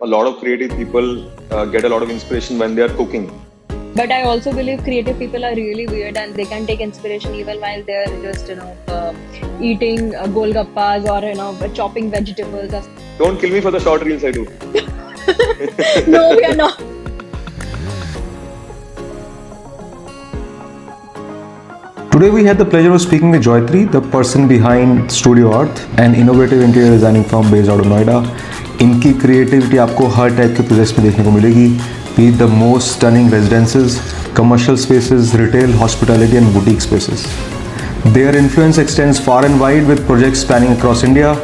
a lot of creative people get a lot of inspiration when they are cooking. But I also believe creative people are really weird and they can take inspiration even while they're just, eating golgappas or, chopping vegetables. Or... Don't kill me for the short reels I do. No, we are not. Today we had the pleasure of speaking with Joyatri, the person behind Studio Earth, an innovative interior designing firm based out of Noida. इनकी creativity आपको हर type के projects में देखने को मिलेगी. Be it the most stunning residences, commercial spaces, retail, hospitality and boutique spaces. Their influence extends far and wide with projects spanning across India.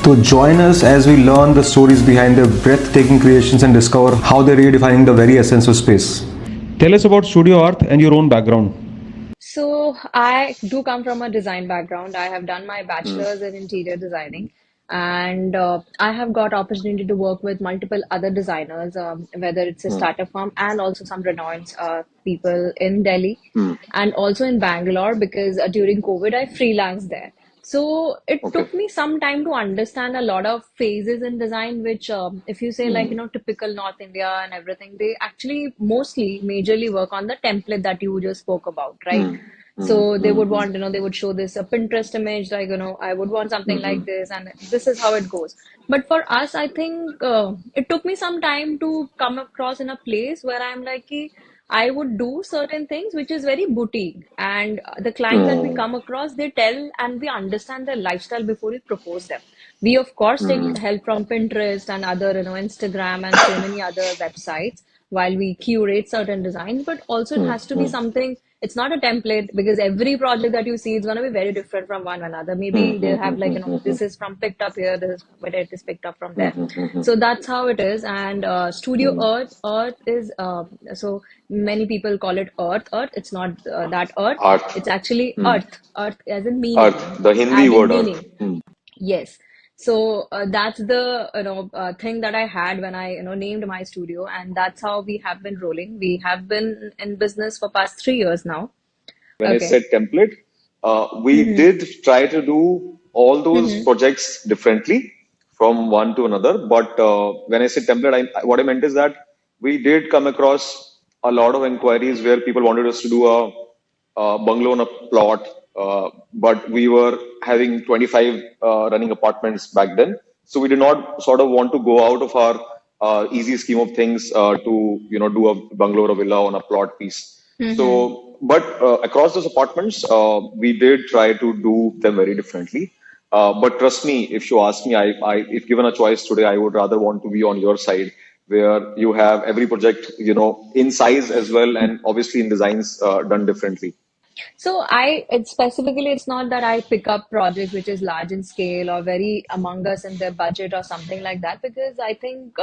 So join us as we learn the stories behind their breathtaking creations and discover how they're redefining the very essence of space. Tell us about Studio Earth and your own background. So I do come from a design background. I have done my Hmm. bachelor's in interior designing, and I have got opportunity to work with multiple other designers, whether it's a Hmm. startup firm and also some renowned people in Delhi Hmm. and also in Bangalore because during COVID I freelanced there. So it Okay. took me some time to understand a lot of phases in design, which if you say like, Hmm. typical North India and everything, they actually mostly majorly work on the template that you just spoke about, right? Hmm. Hmm. So they Hmm. would Hmm. want, they would show this a Pinterest image, like, I would want something Hmm. like this, and this is how it goes. But for us, I think it took me some time to come across in a place where I'm like, "Ki, I would do certain things which is very boutique, and the clients that we Hmm. come across, they tell and we understand their lifestyle before we propose them. We of course take Hmm. help from Pinterest and other, Instagram and so many other websites while we curate certain designs, but also it Hmm. has to be Hmm. something, it's not a template because every project that you see is going to be very different from one another. Hmm. Maybe they Hmm. have like, Hmm. Hmm. this is from picked up here, this is where it is picked up from Hmm. there. Hmm. Hmm. Hmm. So that's how it is. And Studio Hmm. Earth is, so many people call it Earth. It's not that Earth. Earth. It's actually Hmm. Earth as in Earth. meaning, The Hindi adding word earth. meaning. Hmm. Yes. So that's the thing that I had when I named my studio, and that's how we have been rolling. We have been in business for past 3 years now. When I Okay. said template, we Mm-hmm. did try to do all those Mm-hmm. projects differently from one to another. But when I said template, what I meant is that we did come across a lot of inquiries where people wanted us to do a bungalow on a plot, but we were having 25 running apartments back then. So we did not sort of want to go out of our easy scheme of things to do a bungalow or a villa on a plot piece. Mm-hmm. So, but across those apartments, we did try to do them very differently. But trust me, if you ask me, if given a choice today, I would rather want to be on your side, where you have every project, in size as well, and obviously in designs done differently. So specifically, it's not that I pick up projects which is large in scale or very among us in their budget or something like that, because I think,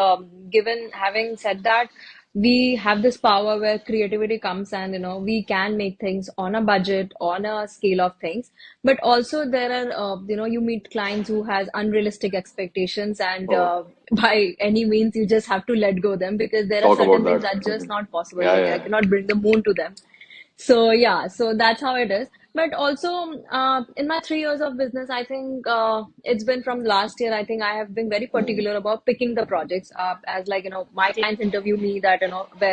given having said that, we have this power where creativity comes and, we can make things on a budget, on a scale of things. But also there are, you meet clients who has unrealistic expectations and, Oh, by any means, you just have to let go them because there are talk about certain things that. that just Mhm. not possible. Yeah, Like I yeah. cannot bring the moon to them. So yeah, so that's how it is. But also, in my 3 years of business, I think it's been from last year. I think I have been very Mm, particular about picking the projects up. As like, my clients interview me that,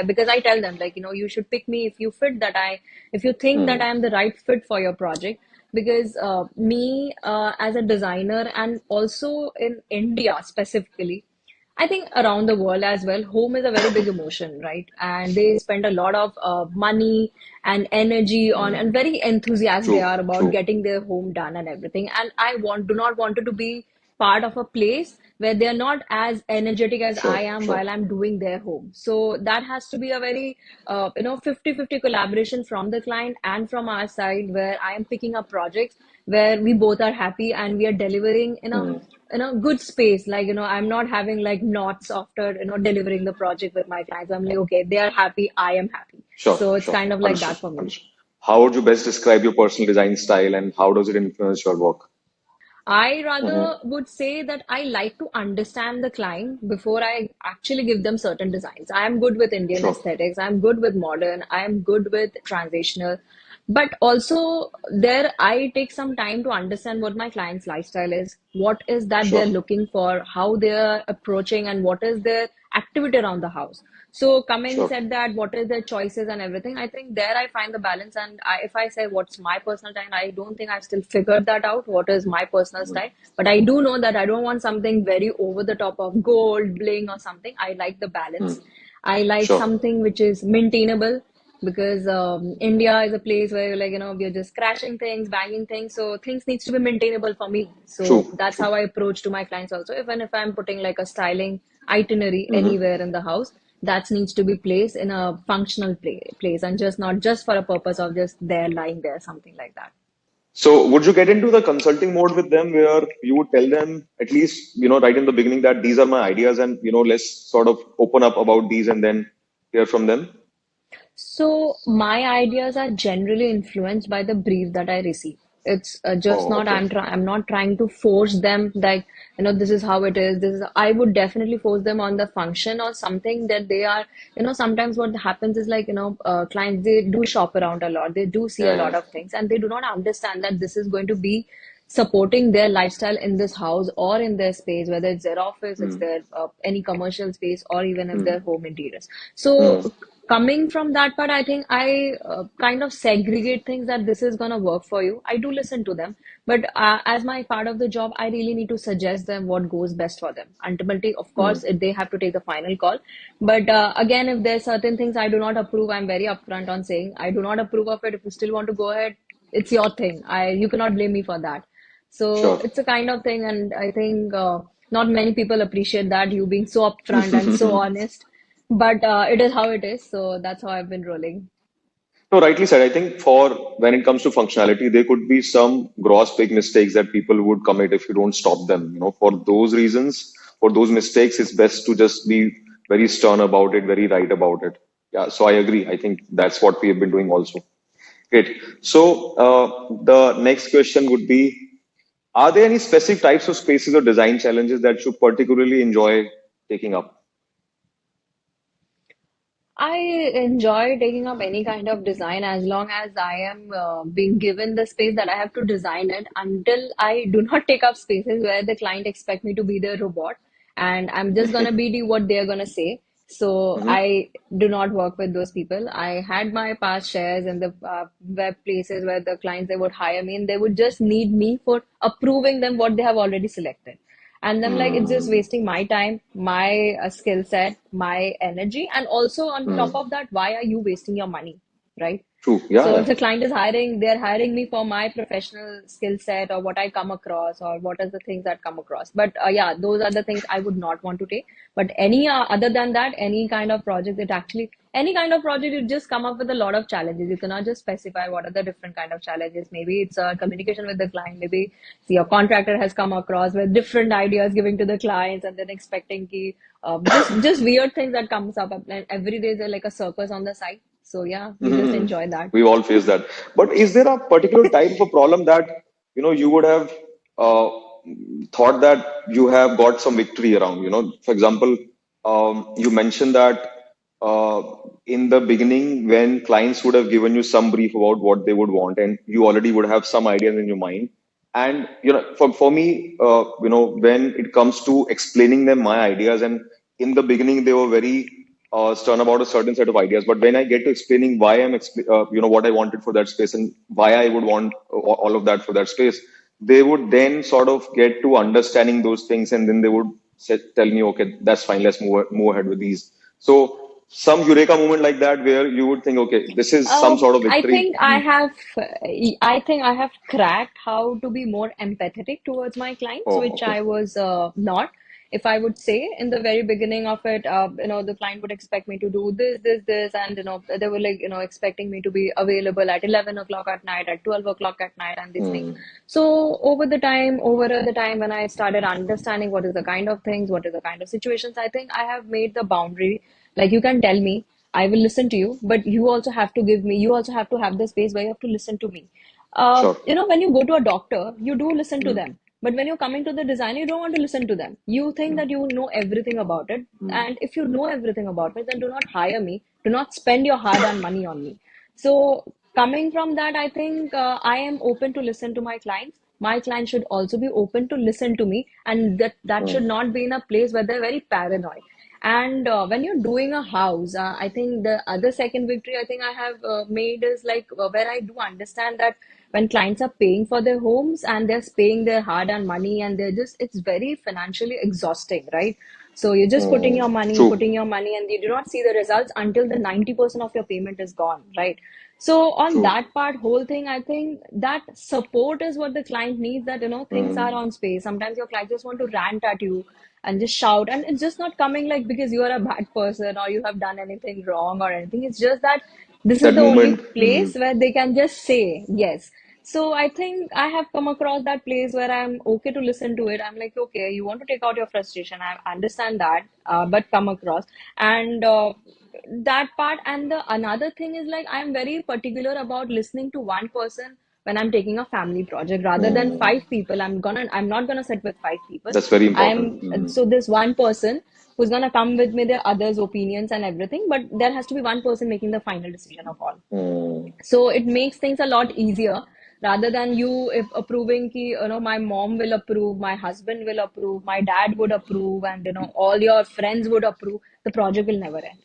because I tell them like, you should pick me if you think that mm, I am the right fit for your project. Because me as a designer and also in India specifically, I think around the world as well, home is a very big emotion, right? And they spend a lot of money and energy on, and mm. very enthusiastic they True, are about true. getting their home done and everything. And do not want it to be part of a place where they are not as energetic as Sure, I am sure. while I'm doing their home. So that has to be a very, 50-50 collaboration from the client and from our side, where I am picking up projects where we both are happy and we are delivering Mm. in a good space. Like, I'm not having like knots after, delivering the project with my clients. I'm like, okay, they are happy, I am happy. Sure, So it's sure. kind of like Understood, that for me. understood. How would you best describe your personal design style and how does it influence your work? I rather Mm-hmm. would say that I like to understand the client before I actually give them certain designs. I am good with Indian Sure. aesthetics. I'm good with modern. I am good with transitional. But also there I take some time to understand what my client's lifestyle is, what is that they're Sure. looking for, how they're approaching, and what is their activity around the house. So coming Sure. said that, what is their choices and everything, I think there I find the balance. And if I say what's my personal style, I don't think I've still figured that out, what is my personal Mhm. style. But I do know that I don't want something very over the top of gold bling or something. I like the balance. Mhm. I like Sure. something which is maintainable, because India is a place where, like, we're just crashing things, banging things. So things needs to be maintainable for me. So True. that's True. how I approach to my clients also. Even if I'm putting like a styling itinerary Mhm. anywhere in the house, that needs to be placed in a functional place, and just not just for a purpose of just there lying there, something like that. So would you get into the consulting mode with them where you would tell them at least, right in the beginning that these are my ideas and, let's sort of open up about these and then hear from them? So my ideas are generally influenced by the brief that I receive. It's just Oh, not okay. I'm not trying to force them, like, this is how it is. This is I would definitely force them on the function or something that they are. Sometimes what happens is, like, clients, they do shop around a lot. They do see a Yeah, lot yeah. of things, and they do not understand that this is going to be supporting their lifestyle in this house or in their space, whether it's their office, it's Mm. their any commercial space, or even if their Mm. home interiors. So Mm. coming from that part, I think I kind of segregate things, that this is going to work for you. I do listen to them, but as my part of the job, I really need to suggest them what goes best for them. Ultimately, of course, Mm. they have to take the final call. But again, if there's certain things I do not approve, I'm very upfront on saying I do not approve of it. If you still want to go ahead, it's your thing. You cannot blame me for that. So Sure. it's a kind of thing, and I think not many people appreciate that, you being so upfront and so honest. But it is how it is. So that's how I've been rolling. No, rightly said. I think for when it comes to functionality, there could be some gross big mistakes that people would commit if you don't stop them. For those reasons, for those mistakes, it's best to just be very stern about it, very right about it. Yeah, so I agree. I think that's what we have been doing also. Great. So the next question would be: are there any specific types of spaces or design challenges that you particularly enjoy taking up? I enjoy taking up any kind of design as long as I am being given the space that I have to design it, until I do not take up spaces where the client expect me to be the robot and I'm just gonna be the what they're gonna say. So Hmm. I do not work with those people. I had my past shares in the web places where the clients, they would hire me and they would just need me for approving them what they have already selected. And then, like, it's just Hmm. wasting my time, my skill set, my energy, and also on top Hmm. of that, why are you wasting your money, right? True. Yeah. So if Yeah. the client is hiring, they're hiring me for my professional skill set, or what I come across, or what are the things that come across. But yeah, those are the things I would not want to take. But any other than that, any kind of project, it actually any kind of project, you just come up with a lot of challenges. You cannot just specify what are the different kind of challenges. Maybe it's communication with the client. Maybe your contractor has come across with different ideas giving to the clients, and then expecting ki, just weird things that comes up. And every day is like a circus on the side. So yeah, we just Mhm. enjoy that. We've all faced that. But is there a particular type of a problem that you would have uh, thought that you have got some victory around? For example, you mentioned that uh, in the beginning, when clients would have given you some brief about what they would want, and you already would have some ideas in your mind. And for me, when it comes to explaining them my ideas, and in the beginning they were very stern about a certain set of ideas. But when I get to explaining why what I wanted for that space and why I would want all of that for that space, they would then sort of get to understanding those things, and then they would tell me, okay, that's fine, let's move ahead with these. So some eureka moment like that where you would think, okay, this is some sort of I victory. think I have, I think I have cracked how to be more empathetic towards my clients, Oh, which okay. I was not. If I would say in the very beginning of it, the client would expect me to do this, and they were like, expecting me to be available at 11 o'clock at night, at 12 o'clock at night, and these things. Hmm. So over the time, when I started understanding what is the kind of things, what is the kind of situations, I think I have made the boundary. Like, you can tell me, I will listen to you, but you also have to give me, you also have to have the space where you have to listen to me. Sure. When you go to a doctor, you do listen to Hmm. them. But when you're coming to the designer, you don't want to listen to them. You think Hmm. that you know everything about it. Hmm. And if you know everything about it, then do not hire me. Do not spend your hard earned money on me. So coming from that, I think I am open to listen to my clients. My clients should also be open to listen to me, and that should Mm, not be in a place where they're very paranoid. And when you're doing a house, I think the other second victory I think I have made is like where I do understand that when clients are paying for their homes and they're paying their hard-earned money, and they're just, it's very financially exhausting, right? So you're just putting true, your money, and you do not see the results until the 90% of your payment is gone, right? So on true. that part, whole thing, I think that support is what the client needs, that, things are Mm, on space. Sometimes your client just want to rant at you and just shout, and it's just not coming like because you are a bad person or you have done anything wrong or anything. It's just that this is that the only moment. place where they can just say yes. So I think I have come across that place where I'm okay to listen to it. I'm like, okay, you want to take out your frustration. I understand that, but come across. And that part. And the another thing is like I'm very particular about listening to one person when I'm taking a family project rather than Mm, five people. I'm not gonna sit with five people. that's very I'm important. Mm, so this one person who's gonna come with me their others' opinions and everything, but there has to be one person making the final decision of all. mm, So it makes things a lot easier rather than you if approving ki, my mom will approve, my husband will approve, my dad would approve, and all your friends would approve. The project will never end.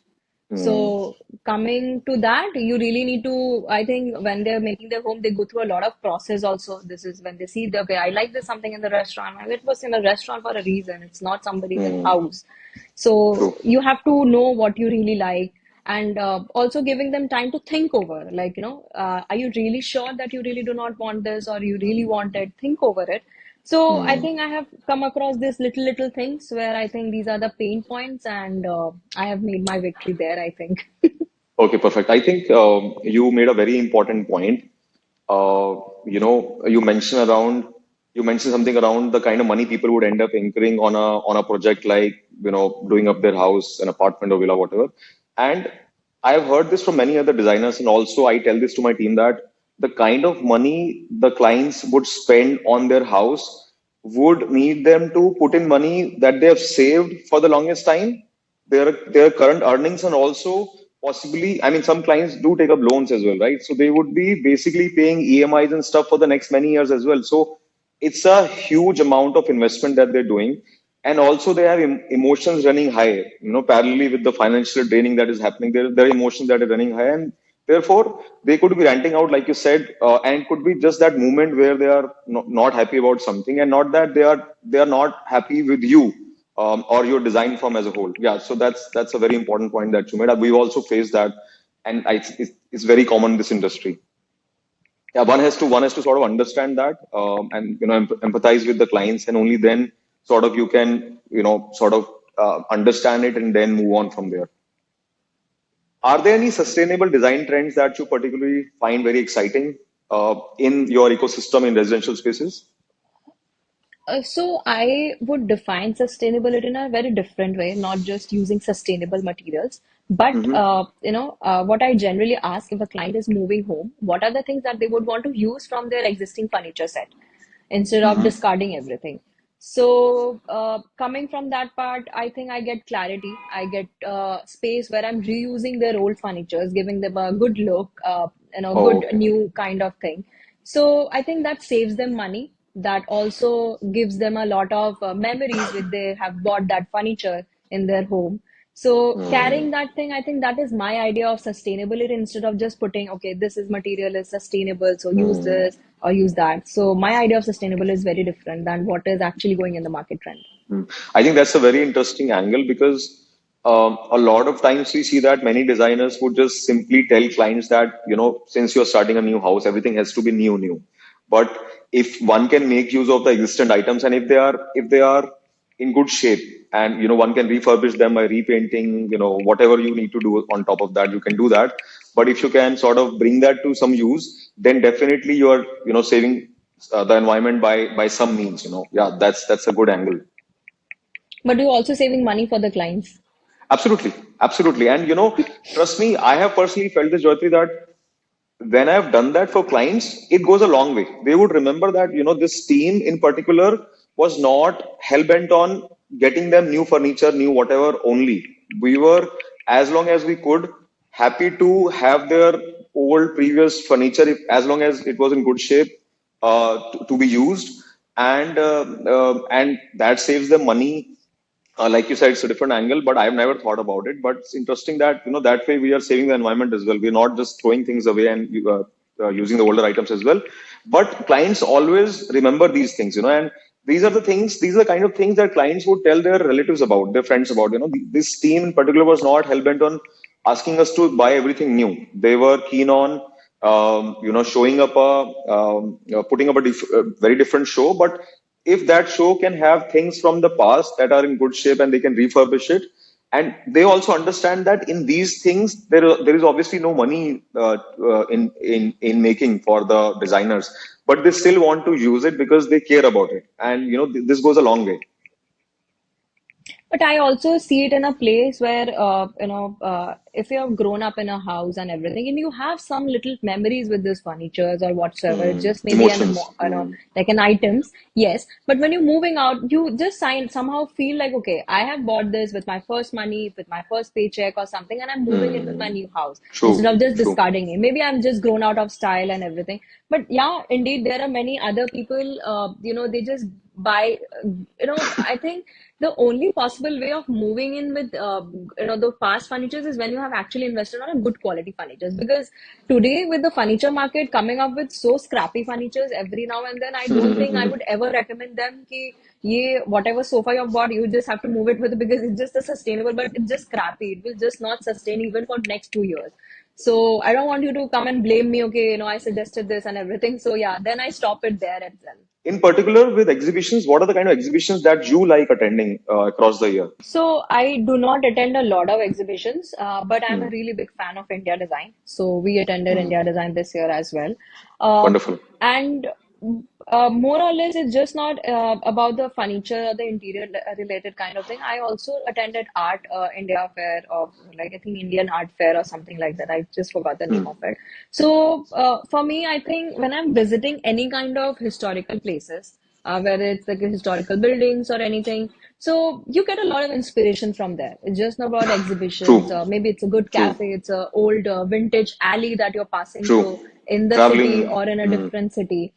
mm, So coming to that, you really need to, I think when they're making their home, they go through a lot of process also. This is when they see the, okay, I like this something in the restaurant. It was in a restaurant for a reason. It's not somebody's in mm, house. So true. you have to know what you really like, and also giving them time to think over, like, are you really sure that you really do not want this, or you really want it? Think over it. So I Mm. think I have come across these little things where I think these are the pain points, and I have made my victory there, I think. Okay, perfect. I think you made a very important point. You mentioned something around the kind of money people would end up incurring on a project like doing up their house, an apartment or villa, whatever. And I have heard this from many other designers, and also I tell this to my team that the kind of money the clients would spend on their house would need them to put in money that they have saved for the longest time, their current earnings, and also possibly, I mean, some clients do take up loans as well, right? So they would be basically paying EMIs and stuff for the next many years as well. So it's a huge amount of investment that they're doing. And also they have emotions running high, parallelly with the financial draining that is happening. There are emotions that are running high, and therefore they could be ranting out, like you said, and could be just that moment where they are not happy about something, and not that they are not happy with you, or your design firm as a whole. Yeah, so that's a very important point that you made. We've also faced that, and it's very common in this industry. Yeah, one has to sort of understand that, and empathize with the clients, and only then sort of you can sort of understand it and then move on from there. Are there any sustainable design trends that you particularly find very exciting in your ecosystem in residential spaces? So I would define sustainability in a very different way, not just using sustainable materials, but Mm-hmm. what I generally ask if a client is moving home, what are the things that they would want to use from their existing furniture set instead of Mm-hmm. discarding everything. So coming from that part, I think I get clarity. I get space where I'm reusing their old furnitures, giving them a good look, Oh, good okay. new kind of thing. So I think that saves them money. That also gives them a lot of memories when they have bought that furniture in their home. So Mm. carrying that thing, I think that is my idea of sustainability instead of just putting, okay, this is material is sustainable, so use Mm. this or use that. So my idea of sustainable is very different than what is actually going in the market trend. I think that's a very interesting angle because a lot of times we see that many designers would just simply tell clients that, since you're starting a new house, everything has to be new. But if one can make use of the existing items, and if they are in good shape, and one can refurbish them by repainting, whatever you need to do on top of that, you can do that. But if you can sort of bring that to some use, then definitely you are saving the environment by some means. Yeah, that's a good angle. But you're also saving money for the clients. Absolutely, absolutely. And trust me, I have personally felt this, Jyoti, that when I've done that for clients, it goes a long way. They would remember that, this team in particular was not hell bent on getting them new furniture, new whatever only. We were, as long as we could, happy to have their old previous furniture, if, as long as it was in good shape, to be used, and that saves them money. Like you said, it's a different angle, but I've never thought about it. But it's interesting that that way we are saving the environment as well. We're not just throwing things away and using the older items as well. But clients always remember these things, and these are the things. These are the kind of things that clients would tell their relatives about, their friends about. This team in particular was not hell bent on asking us to buy everything new. They were keen on showing up putting up a very different show, but if that show can have things from the past that are in good shape and they can refurbish it, and they also understand that in these things there is obviously no money in making for the designers, but they still want to use it because they care about it, and this goes a long way. But I also see it in a place where, if you have grown up in a house and everything, and you have some little memories with this furnitures or whatsoever, it's just maybe Emotions. like an items, yes. But when you're moving out, you just somehow feel like, okay, I have bought this with my first money, with my first paycheck or something, and I'm moving in with my new house instead True, of just true. discarding it. Maybe I'm just grown out of style and everything. But yeah, indeed, there are many other people, they just buy, I think the only possible way of moving in with the fast furnitures is when you have actually invested on a good quality furnitures, because today with the furniture market coming up with so scrappy furnitures every now and then, I don't think I would ever recommend them ki ye whatever sofa you've bought, you just have to move it with, because it's just a sustainable, but it's just scrappy, it will just not sustain even for next 2 years. So I don't want you to come and blame me, okay, I suggested this and everything. So yeah, then I stop it there as well. In particular, with exhibitions, what are the kind of exhibitions that you like attending across the year? So I do not attend a lot of exhibitions, but I'm a really big fan of India Design. So we attended India Design this year as well. Uh, Wonderful. and More or less, it's just not about the furniture or the interior related kind of thing. I also attended Art India Fair, or like I think Indian Art Fair or something like that. I just forgot the name of it. So for me, I think when I'm visiting any kind of historical places, whether it's like historical buildings or anything. So you get a lot of inspiration from there. It's just not about exhibitions, True, or maybe it's a good true, cafe, it's a old vintage alley that you're passing true. through in the city Traveling. or in a different city.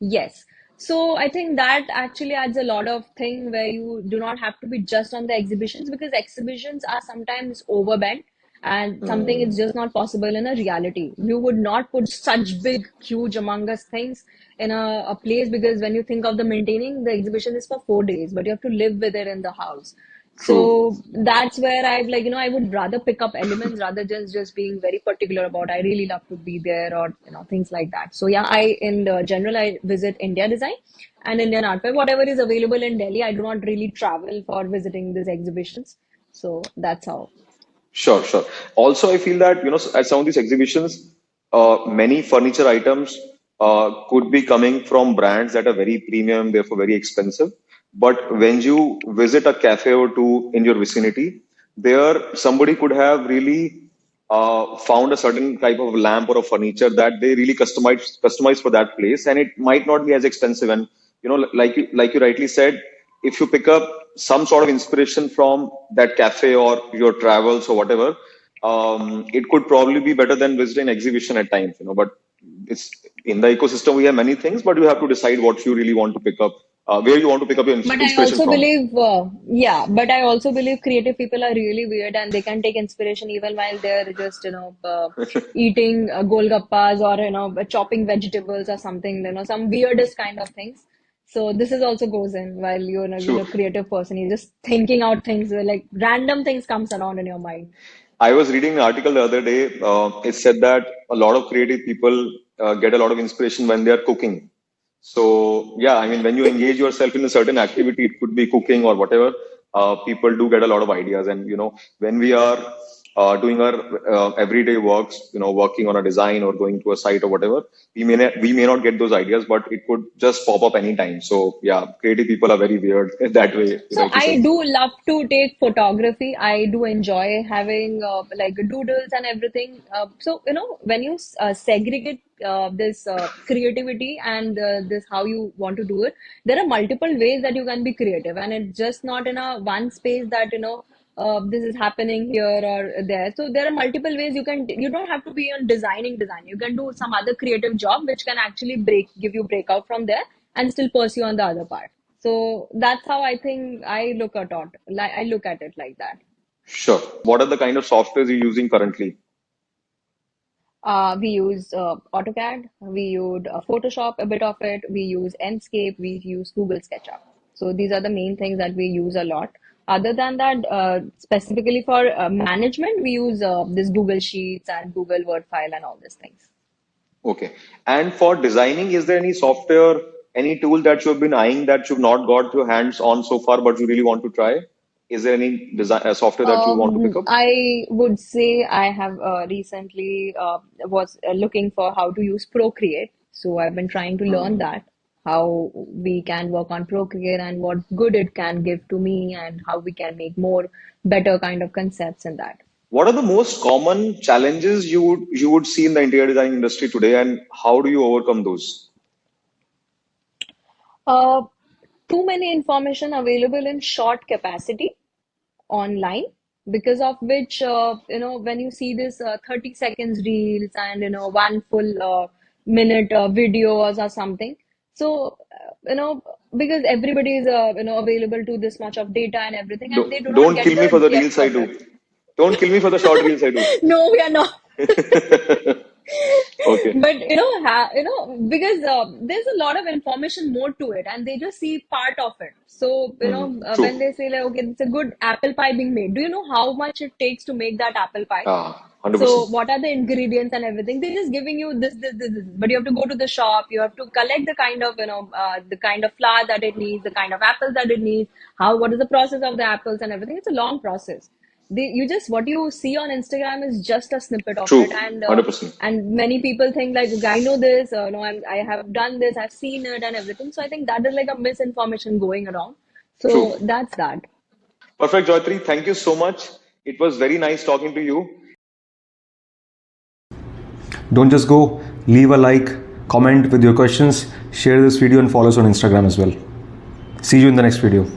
Yes. So I think that actually adds a lot of thing where you do not have to be just on the exhibitions, because exhibitions are sometimes overbent and something is just not possible in a reality. You would not put such big, huge, humongous things in a place, because when you think of the maintaining, the exhibition is for 4 days, but you have to live with it in the house. True. So that's where I've like, I would rather pick up elements rather than just being very particular about I really love to be there, or things like that. So yeah, in the general I visit India Design and Indian Art Fair, whatever is available in Delhi. I do not really travel for visiting these exhibitions. So that's how. Sure, sure. Also, I feel that, at some of these exhibitions, many furniture items could be coming from brands that are very premium, therefore very expensive. But when you visit a cafe or two in your vicinity, there somebody could have really found a certain type of lamp or a furniture that they really customize for that place, and it might not be as expensive. And like you rightly said, if you pick up some sort of inspiration from that cafe or your travels or whatever, it could probably be better than visiting an exhibition at times. But it's in the ecosystem we have many things, but you have to decide what you really want to pick up, where you want to pick up your But I inspiration also from. believe, yeah, but I also believe creative people are really weird and they can take inspiration even while they're just, eating golgappas or, chopping vegetables or something, some weirdest kind of things. So this is also goes in while you're True. a creative person, you're just thinking out things, like random things comes around in your mind. I was reading an article the other day. It said that a lot of creative people get a lot of inspiration when they are cooking. So, yeah, I mean, when you engage yourself in a certain activity, it could be cooking or whatever, people do get a lot of ideas. And, when we are doing our everyday works, working on a design or going to a site or whatever, we may not get those ideas, but it could just pop up anytime. So, yeah, creative people are very weird that way, So like you I said. do love to take photography. I do enjoy having like doodles and everything. So when you segregate this creativity and this how you want to do it, there are multiple ways that you can be creative, and it's just not in a one space that this is happening here or there. So there are multiple ways you don't have to be on design. You can do some other creative job which can actually give you breakout from there and still pursue on the other part. So that's how I think I look at it. Like I look at it like that. Sure. What are the kind of softwares you're using currently? We use AutoCAD, we use Photoshop, a bit of it, we use Enscape, we use Google SketchUp. So these are the main things that we use a lot. Other than that, specifically for management, we use this Google Sheets and Google Word file and all these things. Okay. And for designing, is there any software, any tool that you've been eyeing that you've not got your hands on so far, but you really want to try? Is there any design software that you want to pick up? I would say I have recently was looking for how to use Procreate. So I've been trying to learn that, how we can work on Procreate and what good it can give to me and how we can make more better kind of concepts in that. What are the most common challenges you would see in the interior design industry today, and how do you overcome those? Uh, Too many information available in short capacity online, because of which when you see this 30 seconds reels and one full minute videos or something, so because everybody is available to this much of data and everything, and they do not Don't get kill me for the the reels depth I of do. it. Don't kill me for the short reels I do. No, we are not. Okay. But because there's a lot of information more to it, and they just see part of it. So True. when they say like, okay, it's a good apple pie being made. Do you know how much it takes to make that apple pie? Ah, So 100%. what are the ingredients and everything? They're just giving you this. But you have to go to the shop. You have to collect the kind of the kind of flour that it needs, the kind of apples that it needs. What is the process of the apples and everything? It's a long process. You just what you see on Instagram is just a snippet of True. it, 100%. and many people think like, okay, I know this, no, I have done this, I've seen it and everything. So I think that is like a misinformation going around. So True. that's that. Perfect, Joyत्री. Thank you so much. It was very nice talking to you. Don't just go, leave a like, comment with your questions, share this video and follow us on Instagram as well. See you in the next video.